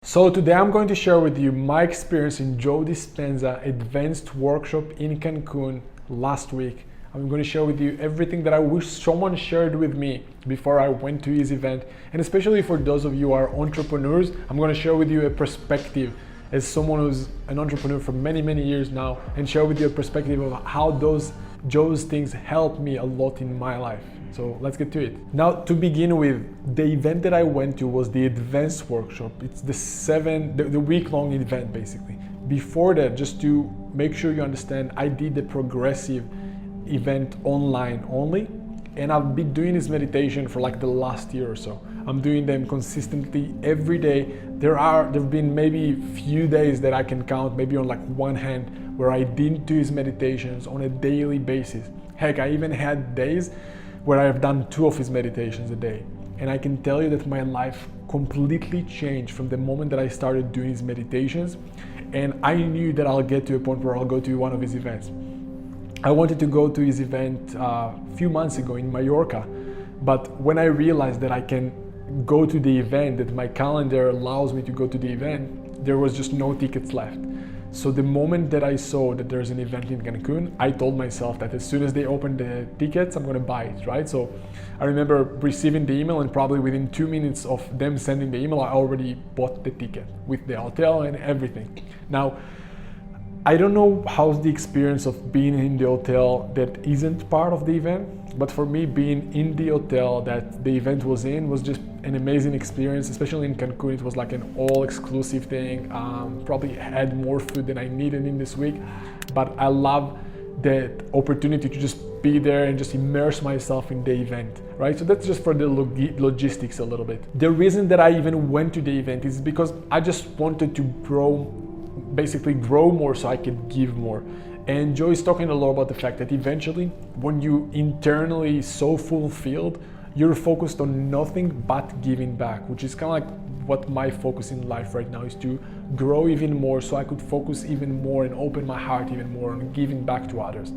So today I'm going to share with you my experience in Joe Dispenza advanced workshop in Cancun last week. I'm going to share with you everything that I wish someone shared with me before I went to his event. And especially for those of you who are entrepreneurs, I'm going to share with you a perspective as someone who's an entrepreneur for many, many years now, and share with you a perspective of how Joe's things helped me a lot in my life. So let's get to it. Now, to begin with, the event that I went to was the advanced workshop. It's the week-long event, basically. Before that, just to make sure you understand, I did the progressive event online only, and I've been doing this meditation for like the last year or so. I'm doing them consistently every day. There've been maybe few days that I can count, maybe on like one hand, where I didn't do his meditations on a daily basis. Heck, I even had days where I've done 2 of his meditations a day. And I can tell you that my life completely changed from the moment that I started doing his meditations. And I knew that I'll get to a point where I'll go to one of his events. I wanted to go to his event a few months ago in Mallorca, but when I realized that I can go to the event, that my calendar allows me to go to the event, there was just no tickets left. So the moment that I saw that there's an event in Cancun, I told myself that as soon as they open the tickets, I'm gonna buy it, right? So I remember receiving the email, and probably within 2 minutes of them sending the email, I already bought the ticket with the hotel and everything. Now, I don't know how's the experience of being in the hotel that isn't part of the event, but for me, being in the hotel that the event was in was just an amazing experience, especially in Cancun. It was like an all-exclusive thing. Probably had more food than I needed in this week, but I love the opportunity to just be there and just immerse myself in the event, right? So that's just for the logistics a little bit. The reason that I even went to the event is because I just wanted to basically grow more so I could give more. And Joe is talking a lot about the fact that eventually, when you internally so fulfilled, you're focused on nothing but giving back, which is kind of like what my focus in life right now is, to grow even more so I could focus even more and open my heart even more on giving back to others.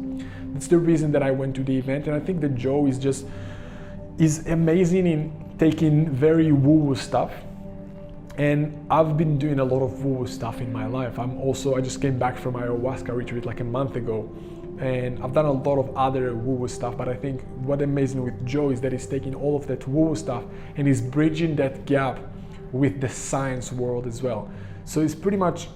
That's the reason that I went to the event. And I think that Joe is amazing in taking very woo-woo stuff. And I've been doing a lot of woo-woo stuff in my life. I just came back from my ayahuasca retreat like a month ago, and I've done a lot of other woo-woo stuff, but I think what's amazing with Joe is that he's taking all of that woo-woo stuff and he's bridging that gap with the science world as well. So it's pretty much,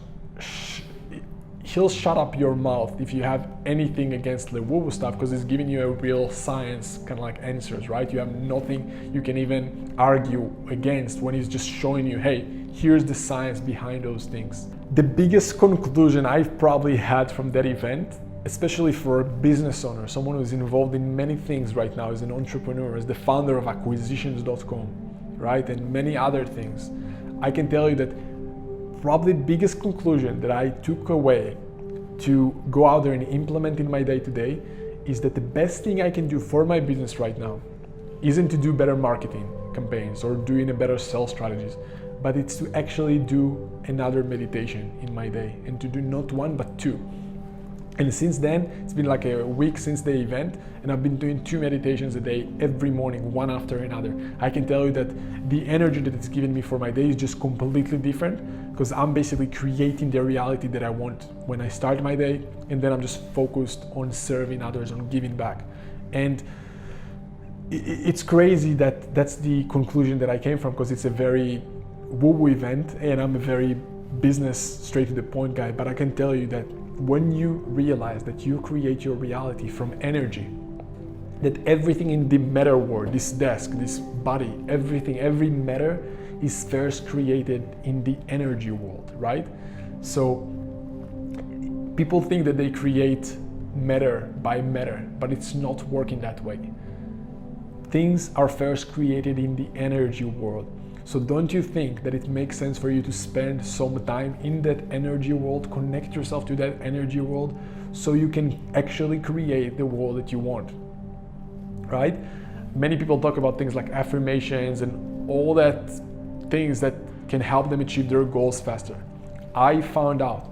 he'll shut up your mouth if you have anything against the woo-woo stuff, because he's giving you a real science kind of like answers, right? You have nothing you can even argue against when he's just showing you, hey, here's the science behind those things. The biggest conclusion I've probably had from that event, especially for a business owner, someone who's involved in many things right now, as an entrepreneur, as the founder of Acquisitions.com, right? And many other things, I can tell you that probably the biggest conclusion that I took away to go out there and implement in my day-to-day is that the best thing I can do for my business right now isn't to do better marketing campaigns or doing a better sales strategies, but it's to actually do another meditation in my day, and to do not 1 but 2. And since then, it's been like a week since the event, and I've been doing 2 meditations a day every morning, one after another. I can tell you that the energy that it's given me for my day is just completely different, because I'm basically creating the reality that I want when I start my day, and then I'm just focused on serving others, on giving back. And it's crazy that that's the conclusion that I came from, because it's a very woo-woo event, and I'm a very business, straight to the point guy, but I can tell you that when you realize that you create your reality from energy, that everything in the matter world, this desk, this body, everything, every matter is first created in the energy world, right? So people think that they create matter by matter, but it's not working that way. Things are first created in the energy world. So don't you think that it makes sense for you to spend some time in that energy world, connect yourself to that energy world, so you can actually create the world that you want, right? Many people talk about things like affirmations and all that things that can help them achieve their goals faster. I found out,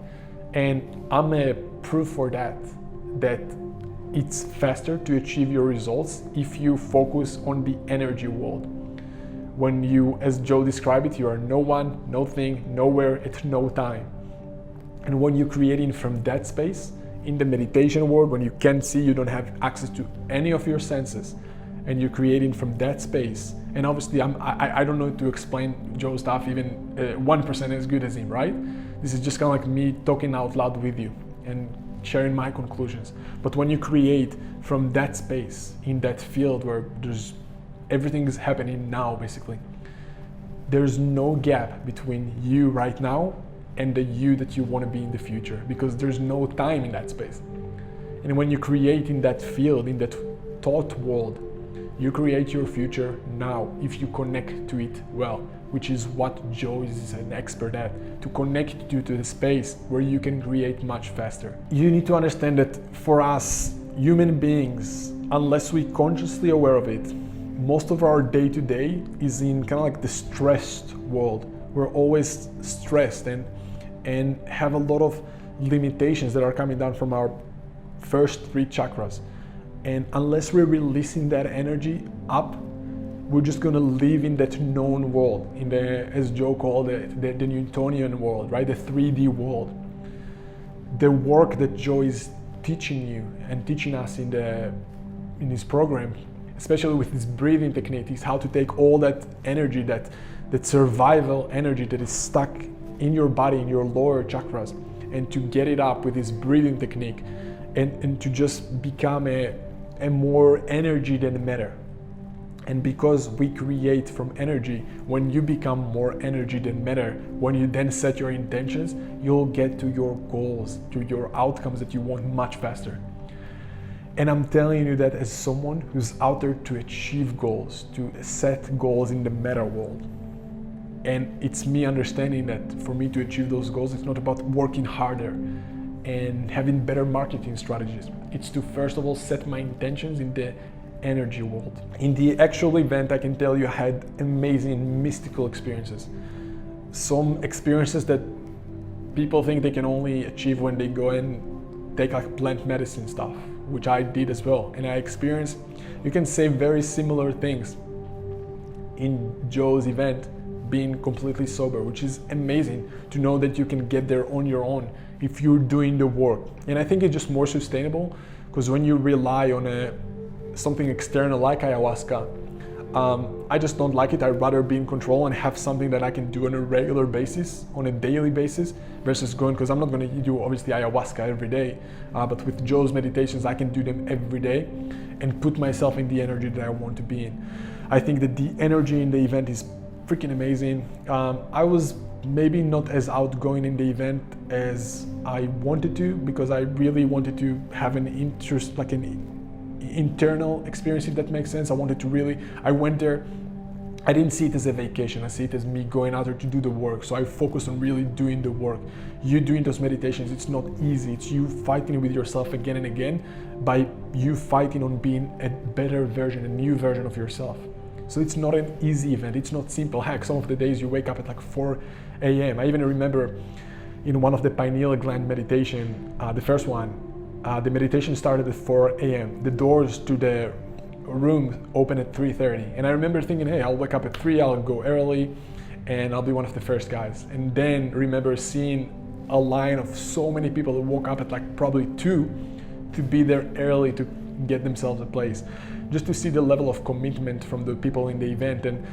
and I'm a proof for that it's faster to achieve your results if you focus on the energy world. when you, as Joe described it, you are no one, no thing, nowhere, at no time. And when you're creating from that space, in the meditation world, when you can't see, you don't have access to any of your senses, and you're creating from that space. And obviously, I don't know to explain Joe's stuff even 1% as good as him, right? This is just kind of like me talking out loud with you and sharing my conclusions. But when you create from that space, in that field where everything is happening now, basically, there's no gap between you right now and the you that you want to be in the future, because there's no time in that space. And when you create in that field, in that thought world, you create your future now if you connect to it well, which is what Joe is an expert at, to connect you to the space where you can create much faster. You need to understand that for us human beings, unless we're consciously aware of it, most of our day-to-day is in kind of like the stressed world. We're always stressed and have a lot of limitations that are coming down from our first 3 chakras. And unless we're releasing that energy up, we're just gonna live in that known world, in the, as Joe called it, the Newtonian world, right? The 3D world. The work that Joe is teaching you and teaching us in his program, especially with this breathing technique, is how to take all that energy, that survival energy that is stuck in your body, in your lower chakras, and to get it up with this breathing technique, and to just become a more energy than matter. And because we create from energy, when you become more energy than matter, when you then set your intentions, you'll get to your goals, to your outcomes that you want much faster. And I'm telling you that as someone who's out there to achieve goals, to set goals in the meta world. And it's me understanding that for me to achieve those goals, it's not about working harder and having better marketing strategies. It's to first of all set my intentions in the energy world. In the actual event, I can tell you I had amazing mystical experiences. Some experiences that people think they can only achieve when they go and take like plant medicine stuff, which I did as well. And I experienced, you can say very similar things in Joe's event, being completely sober, which is amazing to know that you can get there on your own if you're doing the work. And I think it's just more sustainable, because when you rely on something external like ayahuasca, I just don't like it. I'd rather be in control and have something that I can do on a regular basis, on a daily basis, versus going, because I'm not going to do obviously ayahuasca every day, but with Joe's meditations, I can do them every day and put myself in the energy that I want to be in. I think that the energy in the event is freaking amazing. I was maybe not as outgoing in the event as I wanted to, because I really wanted to have an interest, like an internal experience, if that makes sense. I went there, I didn't see it as a vacation, I see it as me going out there to do the work. So I focused on really doing the work. You doing those meditations, it's not easy. It's you fighting with yourself again and again, by you fighting on being a better version, a new version of yourself. So it's not an easy event, it's not simple. Heck, some of the days you wake up at like 4 a.m. I even remember in one of the pineal gland meditation, the first one, the meditation started at 4 a.m. The doors to the room open at 3:30. And I remember thinking, hey, I'll wake up at 3, I'll go early, and I'll be one of the first guys. And then remember seeing a line of so many people that woke up at like probably 2 to be there early to get themselves a place. Just to see the level of commitment from the people in the event, and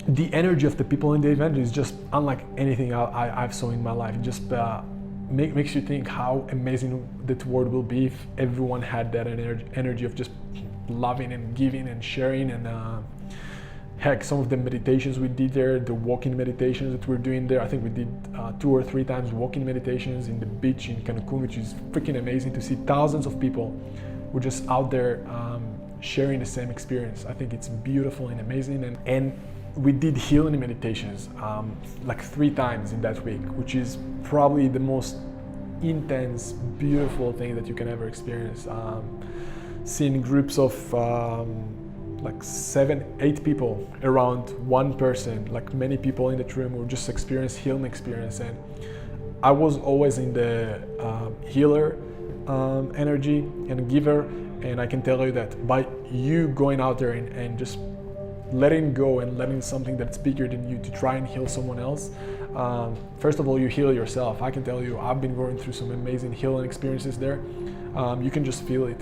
the energy of the people in the event is just unlike anything I've saw in my life. It just makes you think how amazing that world will be if everyone had that energy of just loving and giving and sharing. And heck, some of the meditations we did there, the walking meditations that we're doing there, I think we did 2 or 3 times walking meditations in the beach in Cancun, which is freaking amazing to see thousands of people who are just out there sharing the same experience. I think it's beautiful and amazing. And we did healing meditations like 3 times in that week, which is probably the most intense, beautiful thing that you can ever experience. Seeing groups of like 7, 8 people around one person, like many people in that room who just experience healing experience. And I was always in the healer energy and giver, and I can tell you that by you going out there and just letting go and letting something that's bigger than you to try and heal someone else, first of all, you heal yourself. I can tell you, I've been going through some amazing healing experiences there. You can just feel it.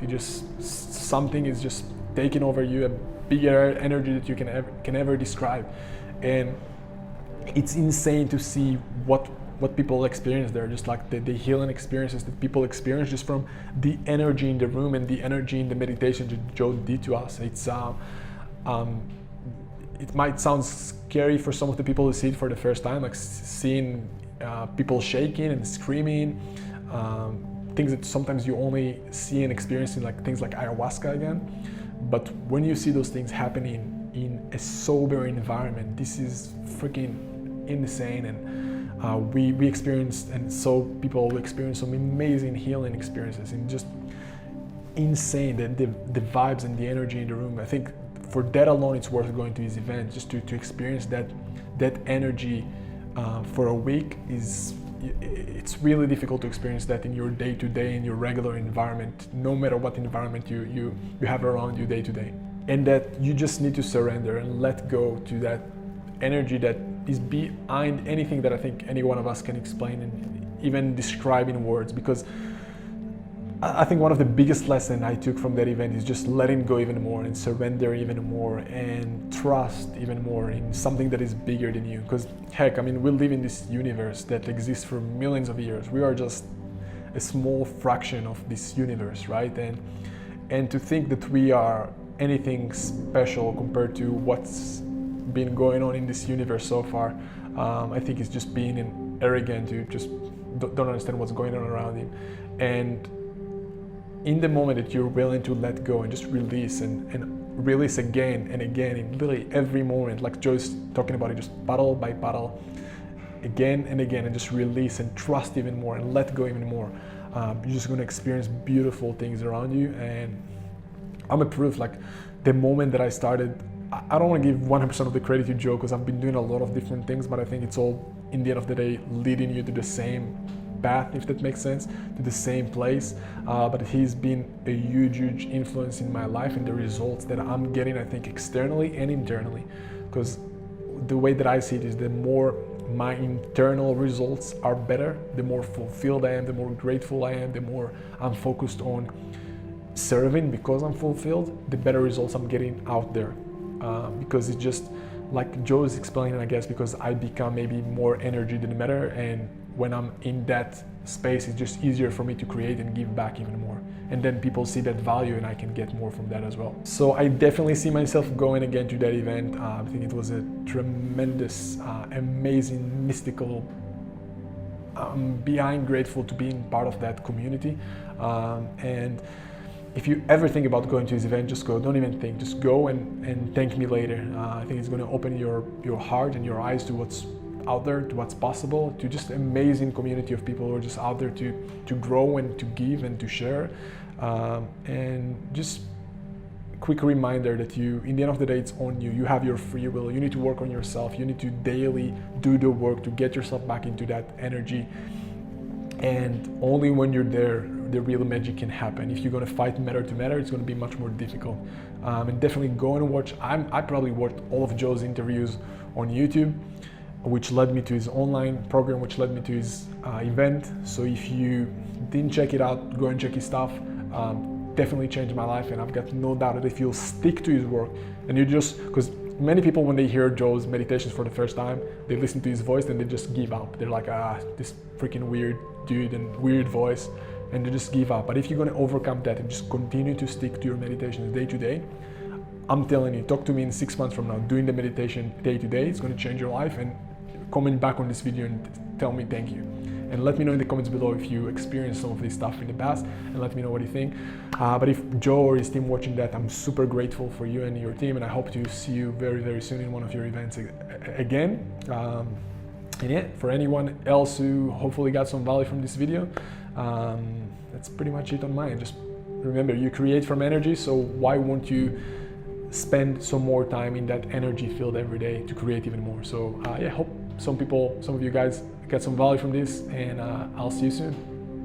Something is just taking over you, a bigger energy that you can ever describe. And it's insane to see what people experience there, just like the healing experiences that people experience just from the energy in the room and the energy in the meditation that Joe did to us. It might sound scary for some of the people who see it for the first time, like seeing people shaking and screaming, things that sometimes you only see and experience in like things like ayahuasca again. But when you see those things happening in a sober environment, this is freaking insane. And we experienced, and so people experience some amazing healing experiences, and just insane the vibes and the energy in the room. I think for that alone, it's worth going to these events, just to experience that energy for a week. It's really difficult to experience that in your day-to-day, in your regular environment, no matter what environment you have around you day-to-day. And that you just need to surrender and let go to that energy that is behind anything that I think any one of us can explain and even describe in words. Because I think one of the biggest lessons I took from that event is just letting go even more and surrender even more and trust even more in something that is bigger than you. Because heck, I mean, we live in this universe that exists for millions of years. We are just a small fraction of this universe, right? And to think that we are anything special compared to what's been going on in this universe so far, I think it's just being arrogant to just don't understand what's going on around him. And in the moment that you're willing to let go and just release and release again and again in literally every moment, like Joe's talking about it, just battle by battle, again and again, and just release and trust even more and let go even more, you're just going to experience beautiful things around you. And I'm a proof, like the moment that I started, I don't want to give 100% of the credit to Joe, because I've been doing a lot of different things, but I think it's all, in the end of the day, leading you to the same path, if that makes sense, to the same place. But he's been a huge influence in my life and the results that I'm getting, I think, externally and internally. Because the way that I see it is, the more my internal results are better, the more fulfilled I am, the more grateful I am, the more I'm focused on serving because I'm fulfilled, the better results I'm getting out there. Because it's just like Joe is explaining, I guess, because I become maybe more energy than matter, and when I'm in that space, it's just easier for me to create and give back even more. And then people see that value and I can get more from that as well. So I definitely see myself going again to that event. I think it was a tremendous, amazing, mystical, I'm beyond grateful to being part of that community. And if you ever think about going to this event, just go. Don't even think. Just go and thank me later. I think it's going to open your heart and your eyes to what's out there, to what's possible, to just amazing community of people who are just out there to grow and to give and to share. And just a quick reminder that in the end of the day, it's on you. You have your free will. You need to work on yourself. You need to daily do the work to get yourself back into that energy. And only when you're there, the real magic can happen. If you're going to fight matter to matter, it's going to be much more difficult. And definitely go and watch. I probably watched all of Joe's interviews on YouTube, which led me to his online program, which led me to his event. So if you didn't check it out, go and check his stuff. Definitely changed my life, and I've got no doubt that if you'll stick to his work, and you just, because many people, when they hear Joe's meditations for the first time, they listen to his voice and they just give up. They're like, this freaking weird dude and weird voice, and they just give up. But if you're going to overcome that and just continue to stick to your meditations day to day, I'm telling you, talk to me in 6 months from now, doing the meditation day to day, it's going to change your life. And comment back on this video and tell me thank you. And let me know in the comments below if you experienced some of this stuff in the past, and let me know what you think. But if Joe or his team watching that, I'm super grateful for you and your team, and I hope to see you very soon in one of your events again. And yeah, for anyone else who hopefully got some value from this video, that's pretty much it on mine. Just remember, you create from energy, so why won't you spend some more time in that energy field every day to create even more? So yeah, hope some of you guys get some value from this, and I'll see you soon.